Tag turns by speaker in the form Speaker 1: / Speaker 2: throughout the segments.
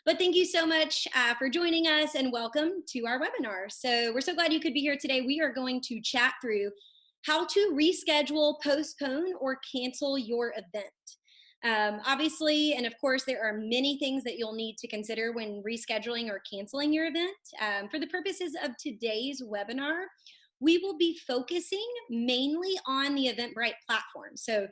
Speaker 1: But thank you so much for joining us and welcome to our webinar. So we're so glad you could be here today. We are going to chat through how to reschedule, postpone, or cancel your event. Obviously, and of course, there are many things that you'll need to consider when rescheduling or canceling your event. For the purposes of today's webinar, we will be focusing mainly on the Eventbrite platform. So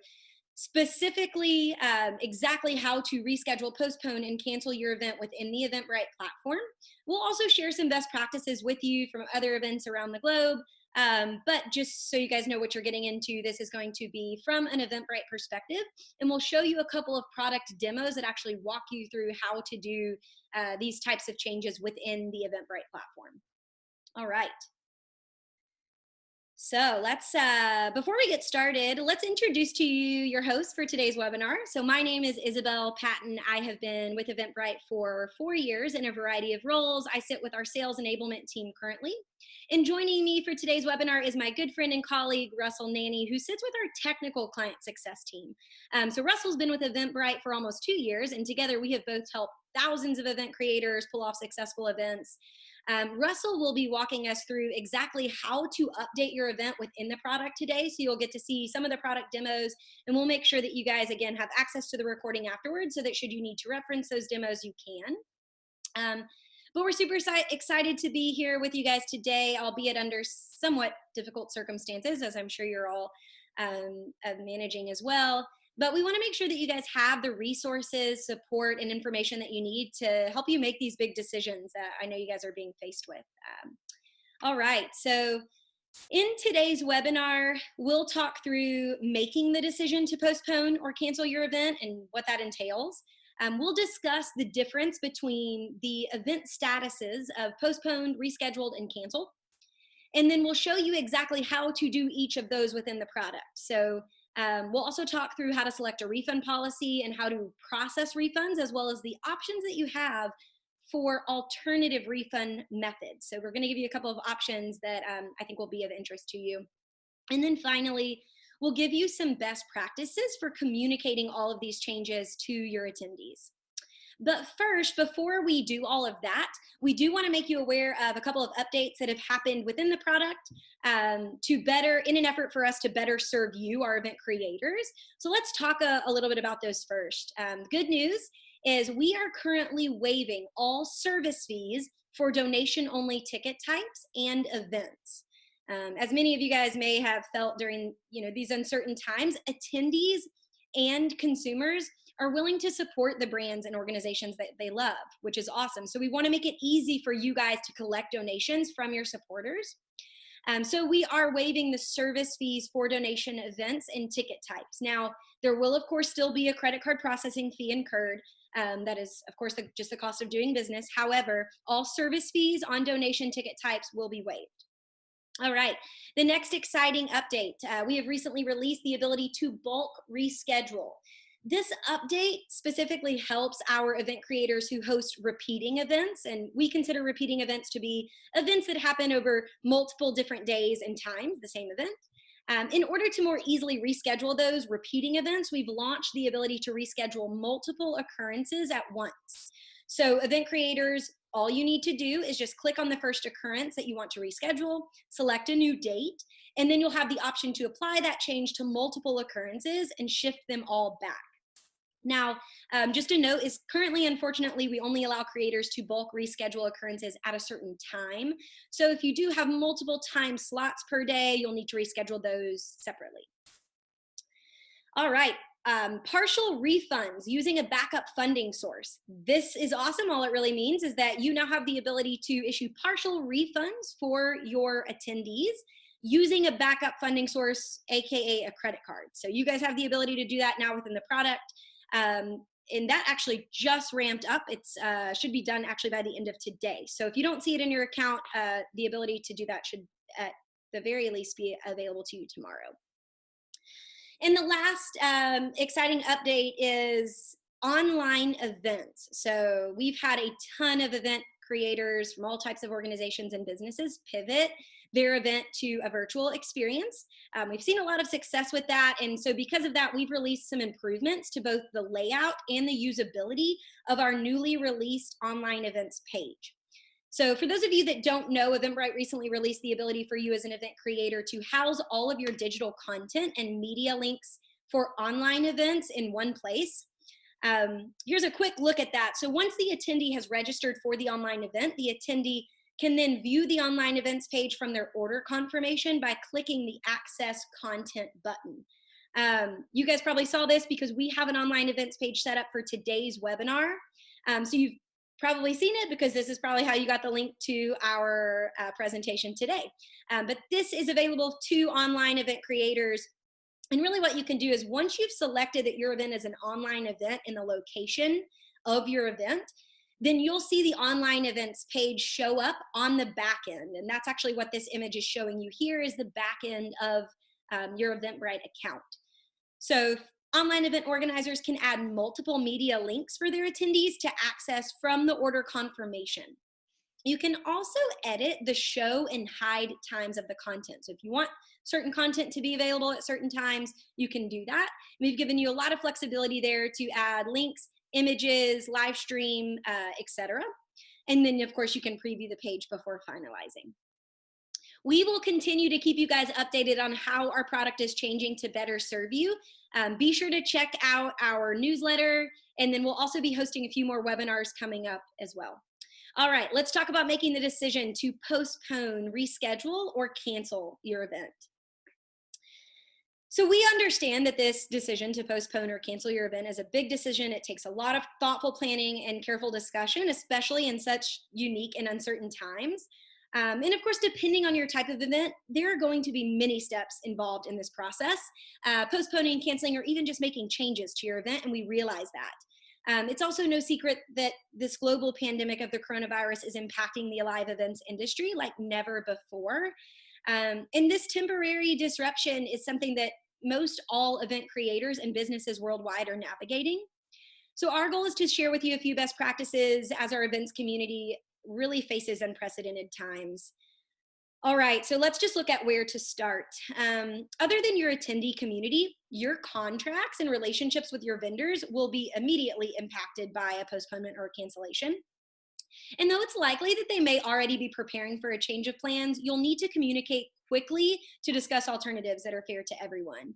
Speaker 1: specifically exactly how to reschedule, postpone, and cancel your event within the Eventbrite platform. We'll also share some best practices with you from other events around the globe. But just so you guys know what you're getting into, this is going to be from an Eventbrite perspective, and we'll show you a couple of product demos that actually walk you through how to do these types of changes within the Eventbrite platform. All right. So let's, before we get started, let's introduce to you your host for today's webinar. So my name is Isabelle Patton. I have been with Eventbrite for 4 years in a variety of roles. I sit with our sales enablement team currently. And joining me for today's webinar is my good friend and colleague, Russell Nanney, who sits with our technical client success team. So Russell's been with Eventbrite for almost 2 years, and together we have both helped thousands of event creators pull off successful events. Russell will be walking us through exactly how to update your event within the product today. So you'll get to see some of the product demos, and we'll make sure that you guys, again, have access to the recording afterwards so that should you need to reference those demos, you can. But we're super excited to be here with you guys today, albeit under somewhat difficult circumstances, as I'm sure you're all managing as well. But we want to make sure that you guys have the resources, support, and information that you need to help you make these big decisions that I know you guys are being faced with. All right, so in today's webinar, we'll talk through making the decision to postpone or cancel your event and what that entails. We'll discuss the difference between the event statuses of postponed, rescheduled, and canceled. And then we'll show you exactly how to do each of those within the product. So we'll also talk through how to select a refund policy and how to process refunds, as well as the options that you have for alternative refund methods. So we're going to give you a couple of options that I think will be of interest to you. And then finally, we'll give you some best practices for communicating all of these changes to your attendees. But first, before we do all of that, we do want to make you aware of a couple of updates that have happened within the product in an effort for us to better serve you, our event creators. So let's talk a little bit about those first. Good news is we are currently waiving all service fees for donation-only ticket types and events. As many of you guys may have felt during these uncertain times, attendees and consumers are willing to support the brands and organizations that they love, which is awesome. So we want to make it easy for you guys to collect donations from your supporters. So we are waiving the service fees for donation events and ticket types. Now, there will, of course, still be a credit card processing fee incurred. That is, of course, just the cost of doing business. However, all service fees on donation ticket types will be waived. All right, the next exciting update. We have recently released the ability to bulk reschedule. This update specifically helps our event creators who host repeating events, and we consider repeating events to be events that happen over multiple different days and times, the same event. In order to more easily reschedule those repeating events, we've launched the ability to reschedule multiple occurrences at once. So event creators, all you need to do is just click on the first occurrence that you want to reschedule, select a new date, and then you'll have the option to apply that change to multiple occurrences and shift them all back. Now, just a note is currently, unfortunately, we only allow creators to bulk reschedule occurrences at a certain time. So if you do have multiple time slots per day, you'll need to reschedule those separately. All right, partial refunds using a backup funding source. This is awesome. All it really means is that you now have the ability to issue partial refunds for your attendees using a backup funding source, AKA a credit card. So you guys have the ability to do that now within the product. And that actually just ramped up. It's should be done actually by the end of today. So if you don't see it in your account, the ability to do that should at the very least be available to you tomorrow. And the last exciting update is online events. So we've had a ton of event creators from all types of organizations and businesses pivot their event to a virtual experience. We've seen a lot of success with that. And so because of that, we've released some improvements to both the layout and the usability of our newly released online events page. So for those of you that don't know, Eventbrite recently released the ability for you as an event creator to house all of your digital content and media links for online events in one place. Here's a quick look at that. So once the attendee has registered for the online event, the attendee can then view the online events page from their order confirmation by clicking the Access Content button. You guys probably saw this because we have an online events page set up for today's webinar. So you've probably seen it because this is probably how you got the link to our presentation today. But this is available to online event creators. And really what you can do is once you've selected that your event is an online event in the location of your event, then you'll see the online events page show up on the back end. And that's actually what this image is showing you here is the back end of your Eventbrite account. So online event organizers can add multiple media links for their attendees to access from the order confirmation. You can also edit the show and hide times of the content. So if you want certain content to be available at certain times, you can do that. We've given you a lot of flexibility there to add links, images, live stream, etc. And then of course you can preview the page before finalizing. We will continue to keep you guys updated on how our product is changing to better serve you. Be sure to check out our newsletter, and then we'll also be hosting a few more webinars coming up as well. All right, let's talk about making the decision to postpone, reschedule, or cancel your event. So we understand that this decision to postpone or cancel your event is a big decision. It takes a lot of thoughtful planning and careful discussion, especially in such unique and uncertain times. And of course, depending on your type of event, there are going to be many steps involved in this process, postponing, canceling, or even just making changes to your event, and we realize that. It's also no secret that this global pandemic of the coronavirus is impacting the live events industry like never before. And this temporary disruption is something that most all event creators and businesses worldwide are navigating. So our goal is to share with you a few best practices as our events community really faces unprecedented times. All right, so let's just look at where to start. Other than your attendee community, your contracts and relationships with your vendors will be immediately impacted by a postponement or a cancellation. And though it's likely that they may already be preparing for a change of plans, you'll need to communicate quickly to discuss alternatives that are fair to everyone.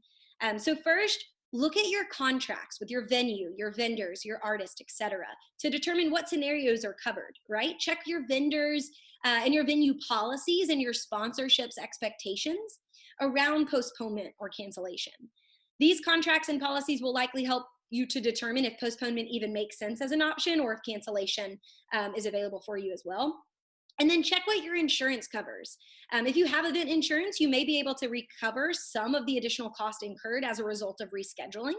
Speaker 1: So first, look at your contracts with your venue, your vendors, your artist, etc., to determine what scenarios are covered, right? Check your vendors and your venue policies and your sponsorships expectations around postponement or cancellation. These contracts and policies will likely help you to determine if postponement even makes sense as an option or if cancellation is available for you as well. And then check what your insurance covers. If you have event insurance, you may be able to recover some of the additional cost incurred as a result of rescheduling.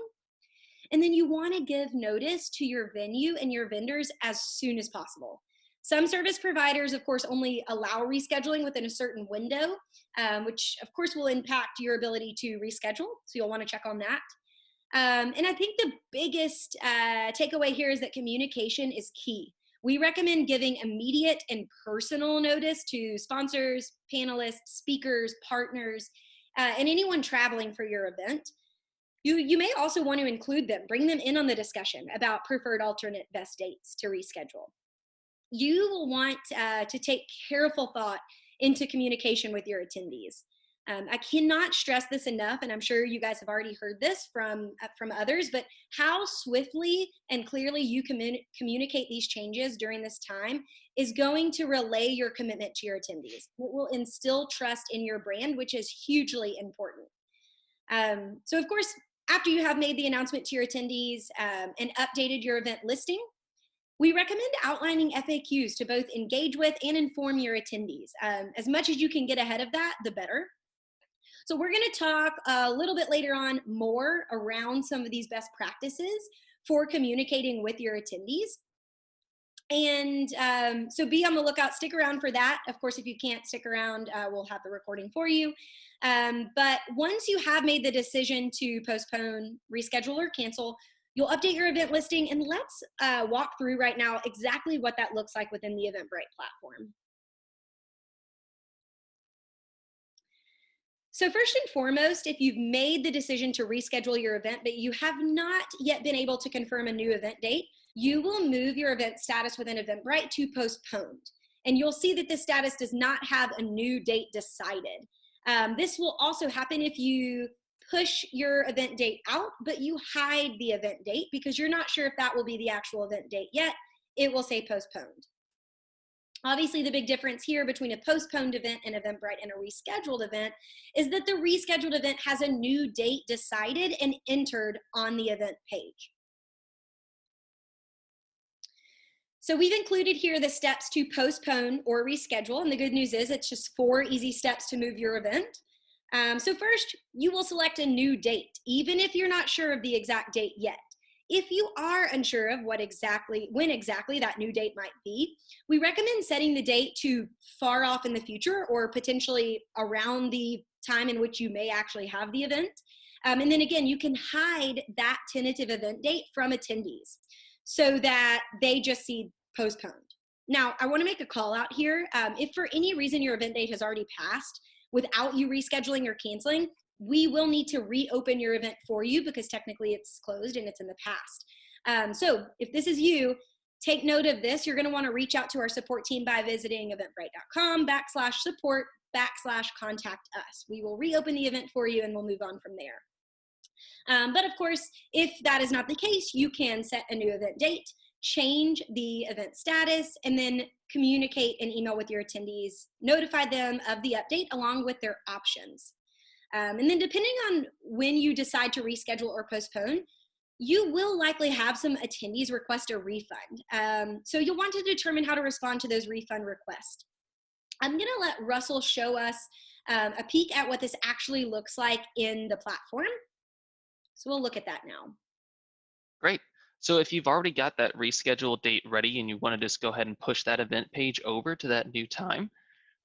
Speaker 1: And then you want to give notice to your venue and your vendors as soon as possible. Some service providers, of course, only allow rescheduling within a certain window, which of course will impact your ability to reschedule. So you'll want to check on that. And I think the biggest takeaway here is that communication is key. We recommend giving immediate and personal notice to sponsors, panelists, speakers, partners, and anyone traveling for your event. You may also want to include them, bring them in on the discussion about preferred alternate best dates to reschedule. You will want to take careful thought into communication with your attendees. I cannot stress this enough, and I'm sure you guys have already heard this from others, but how swiftly and clearly you communicate these changes during this time is going to relay your commitment to your attendees. It will instill trust in your brand, which is hugely important. So of course, after you have made the announcement to your attendees and updated your event listing, we recommend outlining FAQs to both engage with and inform your attendees. As much as you can get ahead of that, the better. So we're going to talk a little bit later on more around some of these best practices for communicating with your attendees. And so be on the lookout, stick around for that. Of course, if you can't stick around, we'll have the recording for you. But once you have made the decision to postpone, reschedule, or cancel, you'll update your event listing, and let's walk through right now exactly what that looks like within the Eventbrite platform. So first and foremost, if you've made the decision to reschedule your event, but you have not yet been able to confirm a new event date, you will move your event status within Eventbrite to postponed. And you'll see that this status does not have a new date decided. This will also happen if you push your event date out, but you hide the event date because you're not sure if that will be the actual event date yet. It will say postponed. Obviously, the big difference here between a postponed event in Eventbrite and a rescheduled event is that the rescheduled event has a new date decided and entered on the event page. So we've included here the steps to postpone or reschedule, and the good news is it's just 4 easy steps to move your event. So first, you will select a new date, even if you're not sure of the exact date yet. If you are unsure of when exactly that new date might be, we recommend setting the date to far off in the future or potentially around the time in which you may actually have the event. And then again, you can hide that tentative event date from attendees so that they just see postponed. Now, I want to make a call out here. If for any reason your event date has already passed without you rescheduling or canceling, we will need to reopen your event for you because technically it's closed and it's in the past. So if this is you, take note of this. You're going to want to reach out to our support team by visiting eventbrite.com/support/contact us. We will reopen the event for you and we'll move on from there. But of course, if that is not the case, you can set a new event date, change the event status, and then communicate and email with your attendees, notify them of the update along with their options. And then depending on when you decide to reschedule or postpone, you will likely have some attendees request a refund. So you'll want to determine how to respond to those refund requests. I'm gonna let Russell show us a peek at what this actually looks like in the platform. So we'll look at that now.
Speaker 2: Great. So if you've already got that reschedule date ready and you want to just go ahead and push that event page over to that new time,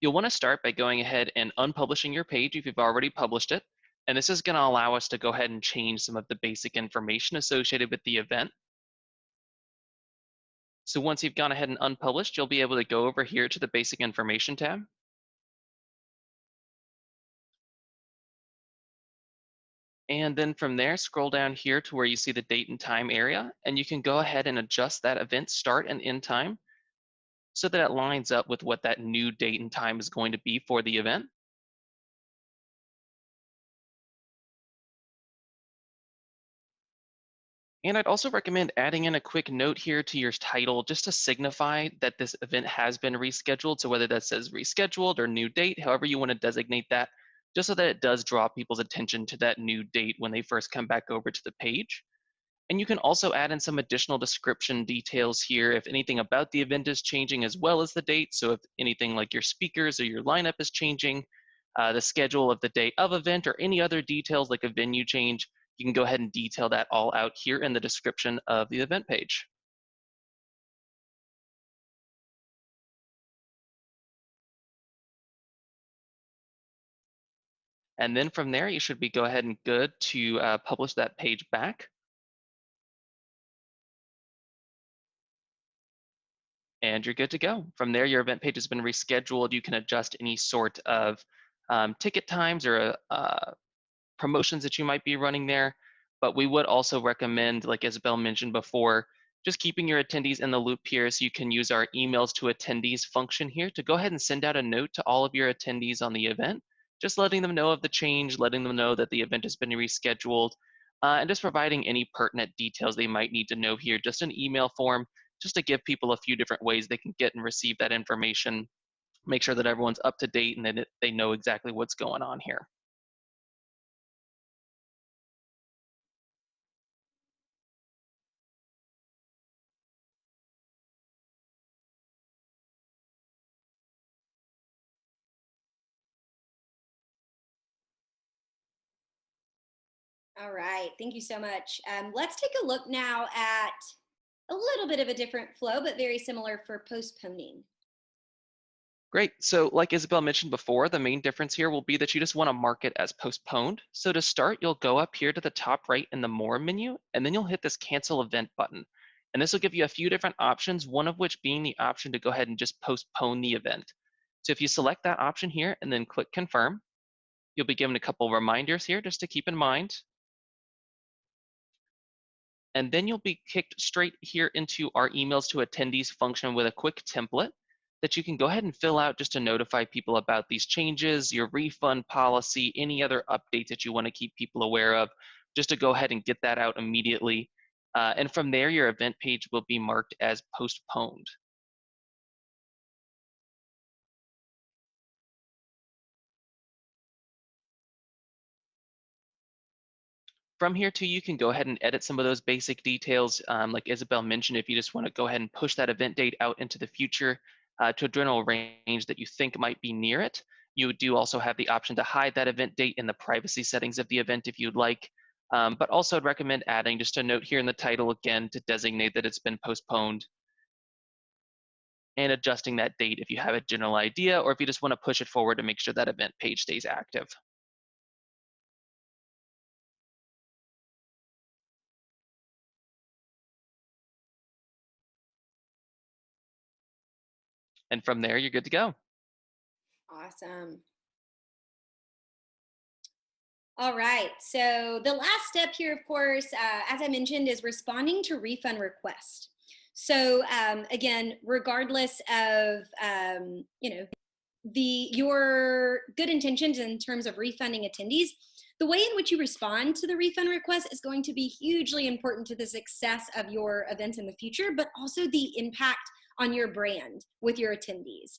Speaker 2: you'll want to start by going ahead and unpublishing your page if you've already published it. And this is going to allow us to go ahead and change some of the basic information associated with the event. So once you've gone ahead and unpublished, you'll be able to go over here to the basic information tab. And then from there, scroll down here to where you see the date and time area, and you can go ahead and adjust that event start and end time so that it lines up with what that new date and time is going to be for the event. And I'd also recommend adding in a quick note here to your title just to signify that this event has been rescheduled. So whether that says rescheduled or new date, however you want to designate that, just so that it does draw people's attention to that new date when they first come back over to the page. And you can also add in some additional description details here if anything about the event is changing as well as the date. So if anything like your speakers or your lineup is changing, the schedule of the day of event, or any other details like a venue change, you can go ahead and detail that all out here in the description of the event page. And then from there, you should be go ahead and good to publish that page back. And you're good to go. From there, your event page has been rescheduled. You can adjust any sort of ticket times or promotions that you might be running there. But we would also recommend, like Isabelle mentioned before, just keeping your attendees in the loop here so you can use our emails to attendees function here to go ahead and send out a note to all of your attendees on the event, just letting them know of the change, letting them know that the event has been rescheduled, and just providing any pertinent details they might need to know here, just an email form, just to give people a few different ways they can get and receive that information, make sure that everyone's up to date and that they know exactly what's going on here.
Speaker 1: All right, thank you so much. Let's take a look now at a little bit of a different flow, but very similar for postponing.
Speaker 2: Great. So like Isabelle mentioned before, the main difference here will be that you just want to mark it as postponed. So to start, you'll go up here to the top right in the More menu, and then you'll hit this Cancel Event button. And this will give you a few different options, one of which being the option to go ahead and just postpone the event. So if you select that option here and then click Confirm, You'll be given a couple reminders here just to keep in mind. And then you'll be kicked straight here into our emails to attendees function with a quick template that you can go ahead and fill out just to notify people about these changes, your refund policy, any other updates that you want to keep people aware of, just to go ahead and get that out immediately. And from there, your event page will be marked as postponed. From here too, you can go ahead and edit some of those basic details. Like Isabelle mentioned, if you just want to go ahead and push that event date out into the future to a general range that you think might be near it, you do also have the option to hide that event date in the privacy settings of the event if you'd like. But also I'd recommend adding just a note here in the title again to designate that it's been postponed, and adjusting that date if you have a general idea, or if you just want to push it forward to make sure that event page stays active. And from there, you're good to go.
Speaker 1: Awesome. All right. So the last step here, of course, as I mentioned, is responding to refund requests. So again, regardless of your good intentions in terms of refunding attendees, the way in which you respond to the refund request is going to be hugely important to the success of your event in the future, but also the impact on your brand with your attendees.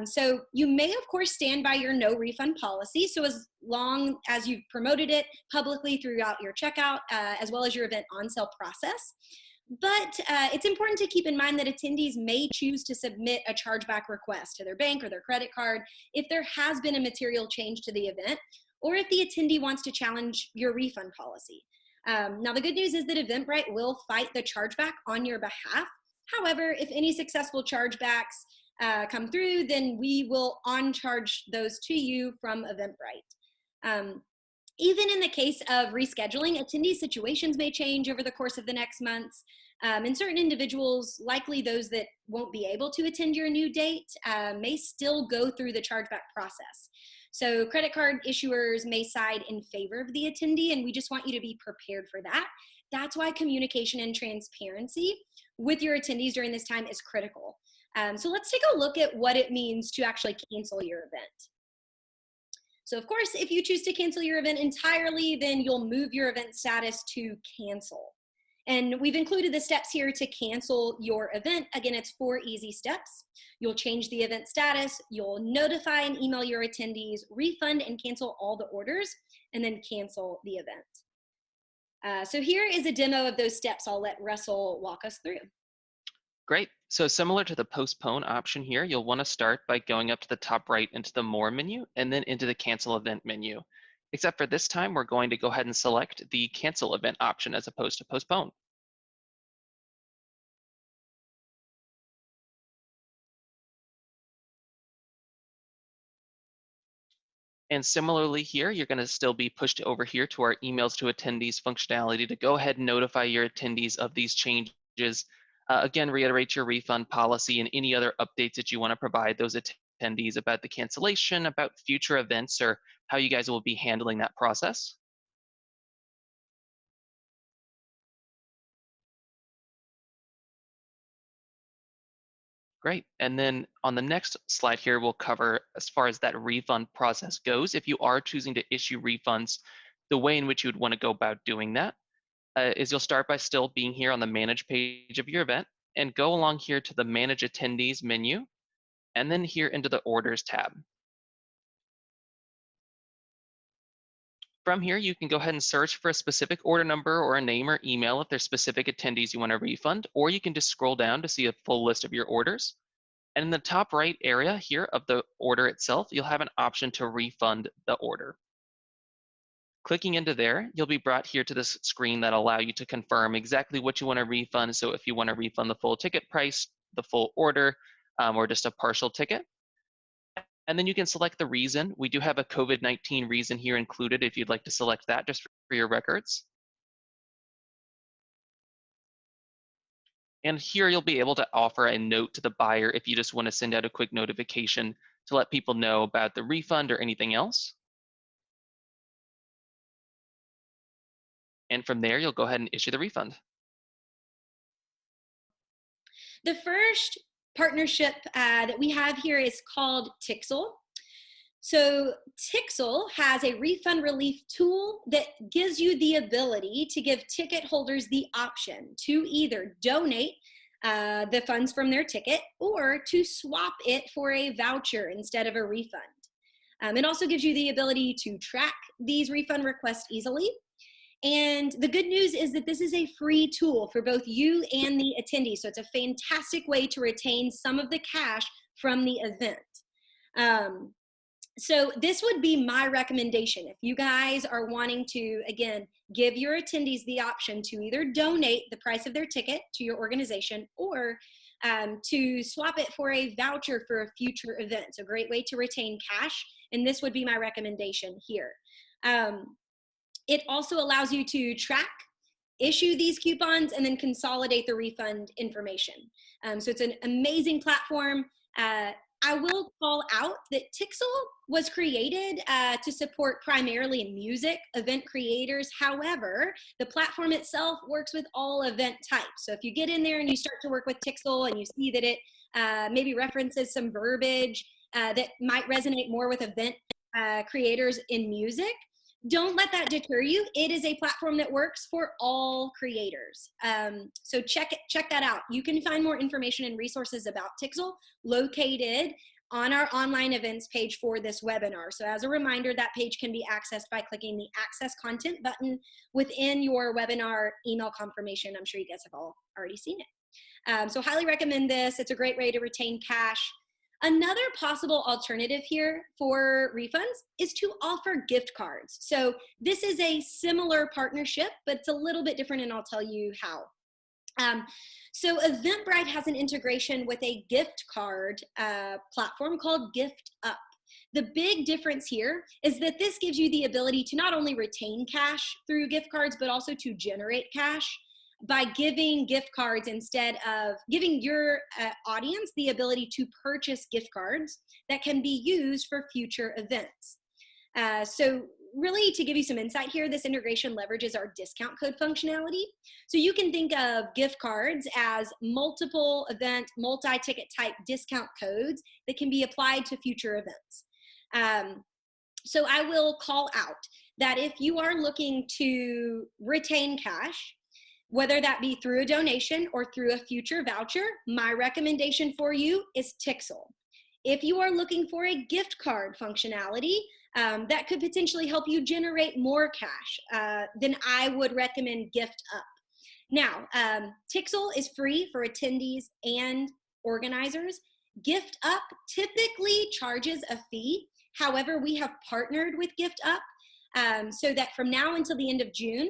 Speaker 1: So you may, of course, stand by your no refund policy. So as long as you've promoted it publicly throughout your checkout, as well as your event on sale process. But it's important to keep in mind that attendees may choose to submit a chargeback request to their bank or their credit card if there has been a material change to the event, or if the attendee wants to challenge your refund policy. Now, the good news is that Eventbrite will fight the chargeback on your behalf. However, if any successful chargebacks come through, then we will on-charge those to you from Eventbrite. Even in the case of rescheduling, attendee situations may change over the course of the next months. And certain individuals, likely those that won't be able to attend your new date, may still go through the chargeback process. So credit card issuers may side in favor of the attendee, and we just want you to be prepared for that. That's why communication and transparency with your attendees during this time is critical. So let's take a look at what it means to actually cancel your event. So of course, if you choose to cancel your event entirely, then you'll move your event status to cancel. And we've included the steps here to cancel your event. Again, it's 4 easy steps. You'll change the event status, you'll notify and email your attendees, refund and cancel all the orders, and then cancel the event. So here is a demo of those steps. I'll let Russell walk us through.
Speaker 2: Great. So similar to the postpone option here, you'll want to start by going up to the top right into the more menu and then into the cancel event menu. Except for this time, we're going to go ahead and select the cancel event option as opposed to postpone. And similarly here, you're going to still be pushed over here to our emails to attendees functionality to go ahead and notify your attendees of these changes. Again, reiterate your refund policy and any other updates that you want to provide those attendees about the cancellation, about future events, or how you guys will be handling that process. Great. And then on the next slide here, we'll cover as far as that refund process goes. If you are choosing to issue refunds, the way in which you would want to go about doing that is you'll start by still being here on the manage page of your event and go along here to the manage attendees menu and then here into the orders tab. From here, you can go ahead and search for a specific order number or a name or email if there's specific attendees you want to refund, or you can just scroll down to see a full list of your orders. And in the top right area here of the order itself, you'll have an option to refund the order. Clicking into there, you'll be brought here to this screen that allow you to confirm exactly what you want to refund. So if you want to refund the full ticket price, the full order, or just a partial ticket. And then you can select the reason. We do have a COVID-19 reason here included if you'd like to select that just for your records. And here you'll be able to offer a note to the buyer if you just want to send out a quick notification to let people know about the refund or anything else. And from there, you'll go ahead and issue the refund.
Speaker 1: The first partnership that we have here is called Tixel. So Tixel has a refund relief tool that gives you the ability to give ticket holders the option to either donate the funds from their ticket or to swap it for a voucher instead of a refund. It also gives you the ability to track these refund requests easily. And the good news is that this is a free tool for both you and the attendee. So it's a fantastic way to retain some of the cash from the event. So this would be my recommendation. If you guys are wanting to, again, give your attendees the option to either donate the price of their ticket to your organization or to swap it for a voucher for a future event. It's a great way to retain cash, and this would be my recommendation here. It also allows you to track, issue these coupons, and then consolidate the refund information. So it's an amazing platform. I will call out that Tixel was created to support primarily music event creators. However, the platform itself works with all event types. So if you get in there and you start to work with Tixel and you see that it maybe references some verbiage that might resonate more with event creators in music, don't let that deter you. It is a platform that works for all creators. So check that out. You can find more information and resources about Tixel located on our online events page for this webinar. So as a reminder, that page can be accessed by clicking the Access Content button within your webinar email confirmation. I'm sure you guys have all already seen it. So highly recommend this. It's a great way to retain cash. Another possible alternative here for refunds is to offer gift cards. So this is a similar partnership, but it's a little bit different, and I'll tell you how. So Eventbrite has an integration with a gift card platform called GiftUp. The big difference here is that this gives you the ability to not only retain cash through gift cards, but also to generate cash by giving gift cards instead of giving your audience the ability to purchase gift cards that can be used for future events. So really, to give you some insight here, this integration leverages our discount code functionality. So you can think of gift cards as multiple event, multi-ticket type discount codes that can be applied to future events. So I will call out that if you are looking to retain cash, whether that be through a donation or through a future voucher, my recommendation for you is Tixel. If you are looking for a gift card functionality that could potentially help you generate more cash, then I would recommend GiftUp. Now, Tixel is free for attendees and organizers. GiftUp typically charges a fee. However, we have partnered with GiftUp so that from now until the end of June,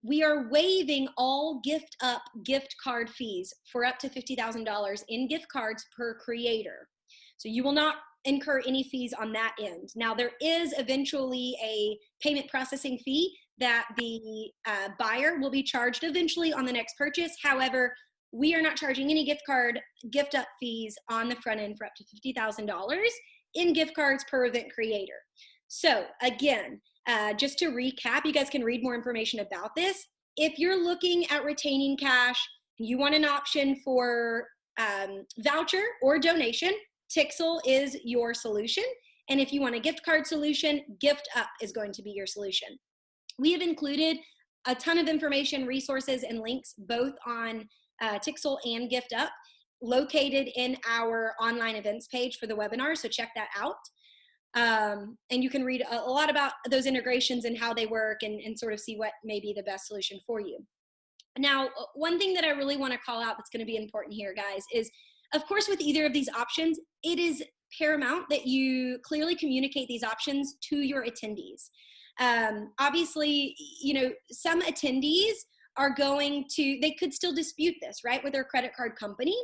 Speaker 1: we are waiving all GiftUp gift card fees for up to $50,000 in gift cards per creator. So you will not incur any fees on that end. Now, there is eventually a payment processing fee that the buyer will be charged eventually on the next purchase. However, we are not charging any GiftUp fees on the front end for up to $50,000 in gift cards per event creator. So again, just to recap, you guys can read more information about this. If you're looking at retaining cash, you want an option for voucher or donation, Tixel is your solution. And if you want a gift card solution, GiftUp is going to be your solution. We have included a ton of information, resources, and links both on Tixel and GiftUp located in our online events page for the webinar, so check that out. And you can read a lot about those integrations and how they work and sort of see what may be the best solution for you. Now, one thing that I really want to call out that's going to be important here, guys, is of course with either of these options, it is paramount that you clearly communicate these options to your attendees. Obviously, you know, some attendees are going to, they could still dispute this, right, with their credit card company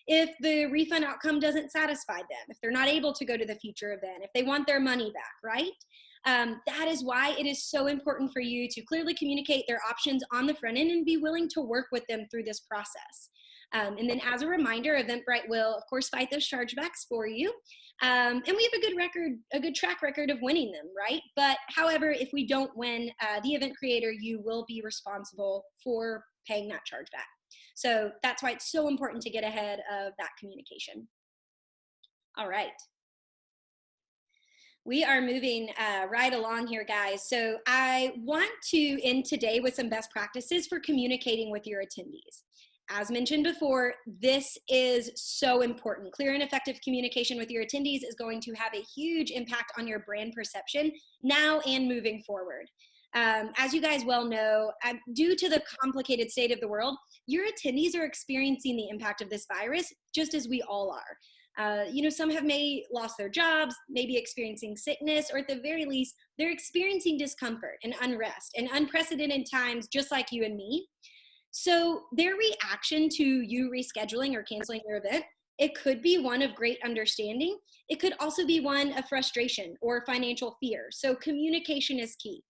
Speaker 1: if the refund outcome doesn't satisfy them, if they're not able to go to the future event, if they want their money back, right? That is why it is so important for you to clearly communicate their options on the front end and be willing to work with them through this process. And then as a reminder, Eventbrite will, of course, fight those chargebacks for you. And we have a good track record of winning them, right? But however, if we don't win, the event creator, you will be responsible for paying that chargeback. So that's why it's so important to get ahead of that communication. All right. We are moving right along here, guys. So I want to end today with some best practices for communicating with your attendees. As mentioned before, this is so important. Clear and effective communication with your attendees is going to have a huge impact on your brand perception now and moving forward. As you guys well know, due to the complicated state of the world, your attendees are experiencing the impact of this virus just as we all are. Some have lost their jobs, maybe experiencing sickness, or at the very least, they're experiencing discomfort and unrest in unprecedented times, just like you and me. So their reaction to you rescheduling or canceling your event, it could be one of great understanding. It could also be one of frustration or financial fear. So communication is key.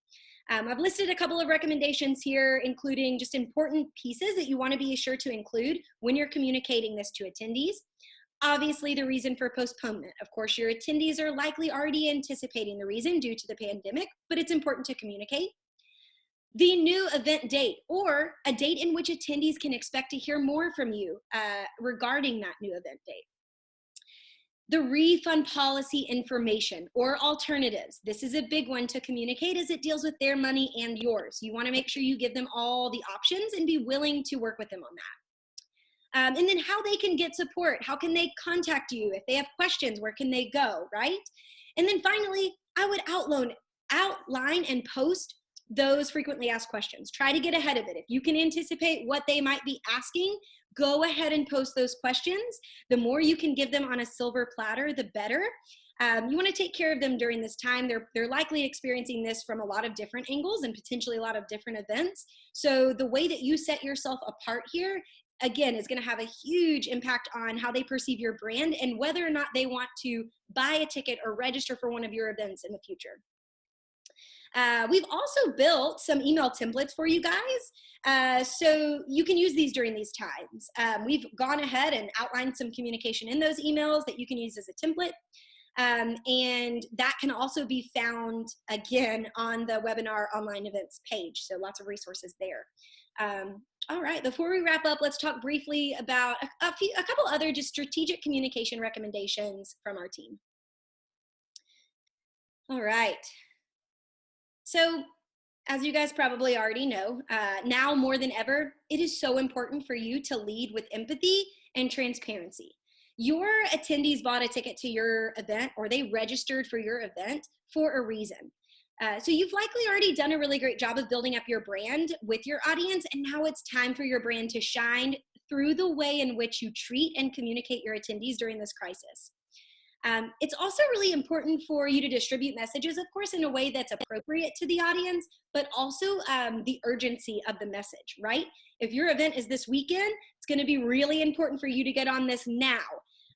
Speaker 1: I've listed a couple of recommendations here, including just important pieces that you want to be sure to include when you're communicating this to attendees. Obviously, the reason for postponement. Of course, your attendees are likely already anticipating the reason due to the pandemic, but it's important to communicate. The new event date, or a date in which attendees can expect to hear more from you regarding that new event date. The refund policy information or alternatives. This is a big one to communicate as it deals with their money and yours. You want to make sure you give them all the options and be willing to work with them on that. And then how they can get support. How can they contact you? If they have questions, where can they go, right? And then finally, I would outline and post those frequently asked questions. Try to get ahead of it. If you can anticipate what they might be asking, go ahead and post those questions. The more you can give them on a silver platter, the better. You want to take care of them during this time. They're likely experiencing this from a lot of different angles and potentially a lot of different events. So the way that you set yourself apart here, again, is going to have a huge impact on how they perceive your brand and whether or not they want to buy a ticket or register for one of your events in the future. We've also built some email templates for you guys, so you can use these during these times. We've gone ahead and outlined some communication in those emails that you can use as a template, and that can also be found, again, on the webinar online events page, so lots of resources there. All right, before we wrap up, let's talk briefly about a couple other just strategic communication recommendations from our team. All right. So, as you guys probably already know, now more than ever, it is so important for you to lead with empathy and transparency. Your attendees bought a ticket to your event, or they registered for your event for a reason. So you've likely already done a really great job of building up your brand with your audience, and now it's time for your brand to shine through the way in which you treat and communicate your attendees during this crisis. It's also really important for you to distribute messages, of course, in a way that's appropriate to the audience, but also the urgency of the message, right? If your event is this weekend, it's going to be really important for you to get on this now.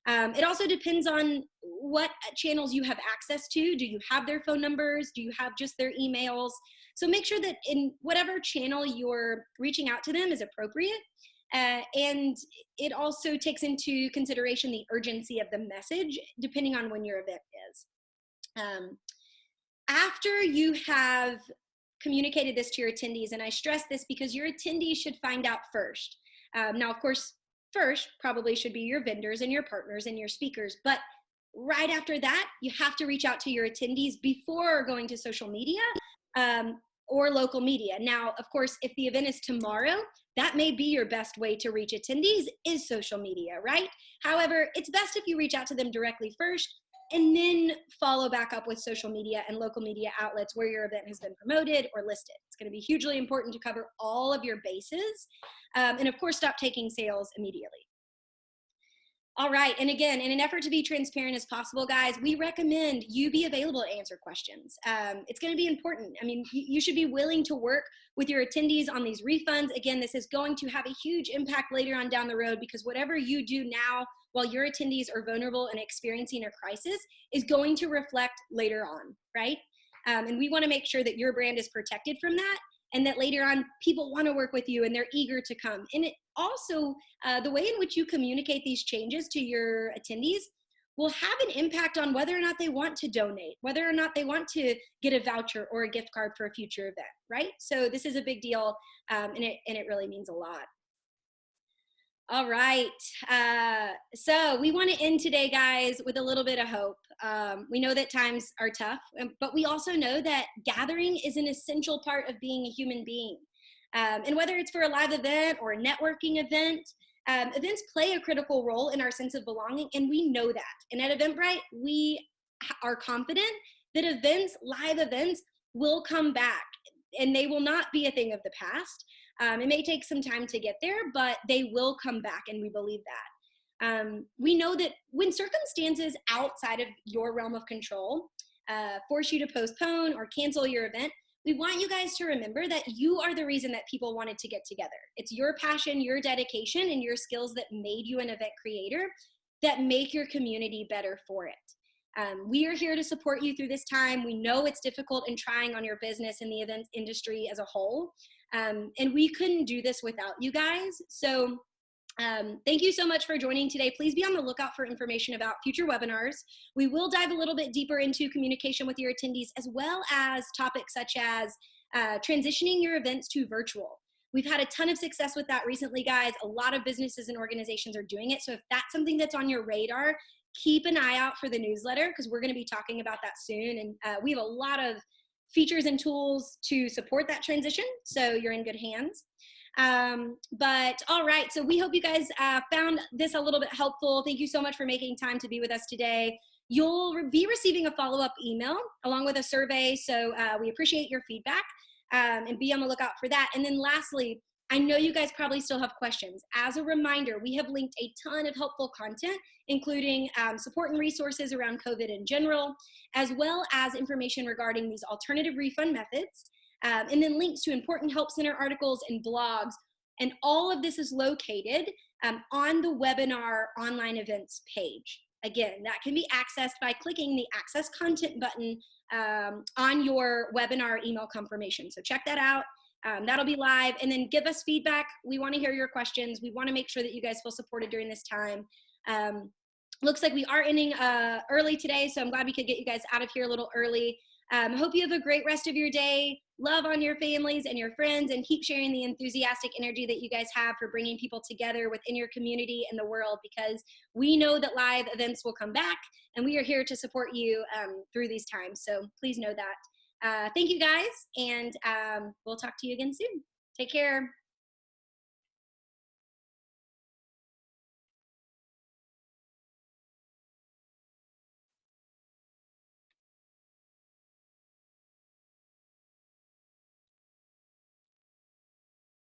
Speaker 1: It also depends on what channels you have access to. Do you have their phone numbers? Do you have just their emails? So make sure that in whatever channel you're reaching out to them is appropriate. And it also takes into consideration the urgency of the message, depending on when your event is. After you have communicated this to your attendees, and I stress this because your attendees should find out first. Now, of course, first probably should be your vendors and your partners and your speakers, but right after that, you have to reach out to your attendees before going to social media or local media. Now, of course, if the event is tomorrow, that may be your best way to reach attendees is social media, right? However, it's best if you reach out to them directly first and then follow back up with social media and local media outlets where your event has been promoted or listed. It's going to be hugely important to cover all of your bases. And of course, stop taking sales immediately. All right, and again, in an effort to be transparent as possible, guys, we recommend you be available to answer questions. It's going to be important. I mean, you should be willing to work with your attendees on these refunds. Again, this is going to have a huge impact later on down the road because whatever you do now while your attendees are vulnerable and experiencing a crisis is going to reflect later on, right? And we want to make sure that your brand is protected from that and that later on people want to work with you and they're eager to come. And it also, the way in which you communicate these changes to your attendees will have an impact on whether or not they want to donate, whether or not they want to get a voucher or a gift card for a future event, right? So this is a big deal, and it really means a lot. All right. So we want to end today, guys, with a little bit of hope. We know that times are tough, but we also know that gathering is an essential part of being a human being. And whether it's for a live event or a networking event, events play a critical role in our sense of belonging, and we know that. And at Eventbrite, we are confident that live events, will come back, and they will not be a thing of the past. It may take some time to get there, but they will come back, and we believe that. We know that when circumstances outside of your realm of control force you to postpone or cancel your event, we want you guys to remember that you are the reason that people wanted to get together. It's your passion, your dedication, and your skills that made you an event creator that make your community better for it. We are here to support you through this time. We know it's difficult and trying on your business and the events industry as a whole. And we couldn't do this without you guys. So thank you so much for joining today. Please be on the lookout for information about future webinars. We will dive a little bit deeper into communication with your attendees, as well as topics such as transitioning your events to virtual. We've had a ton of success with that recently, guys. A lot of businesses and organizations are doing it. So if that's something that's on your radar, keep an eye out for the newsletter, because we're going to be talking about that soon. And we have a lot of features and tools to support that transition, so you're in good hands. But all right, so we hope you guys found this a little bit helpful. Thank you so much for making time to be with us today. You'll be receiving a follow-up email along with a survey, so we appreciate your feedback, and be on the lookout for that. And then lastly, I know you guys probably still have questions. As a reminder, we have linked a ton of helpful content, including support and resources around COVID in general, as well as information regarding these alternative refund methods, and then links to important Help Center articles and blogs. And all of this is located on the webinar online events page. Again, that can be accessed by clicking the Access Content button on your webinar email confirmation. So check that out. That'll be live, and then give us feedback. We want to hear your questions. We want to make sure that you guys feel supported during this time. Looks like we are ending early today, so I'm glad we could get you guys out of here a little early. Hope you have a great rest of your day. Love on your families and your friends, and keep sharing the enthusiastic energy that you guys have for bringing people together within your community and the world, because we know that live events will come back, and we are here to support you through these times. So please know that. Thank you guys, and we'll talk to you again soon. Take care.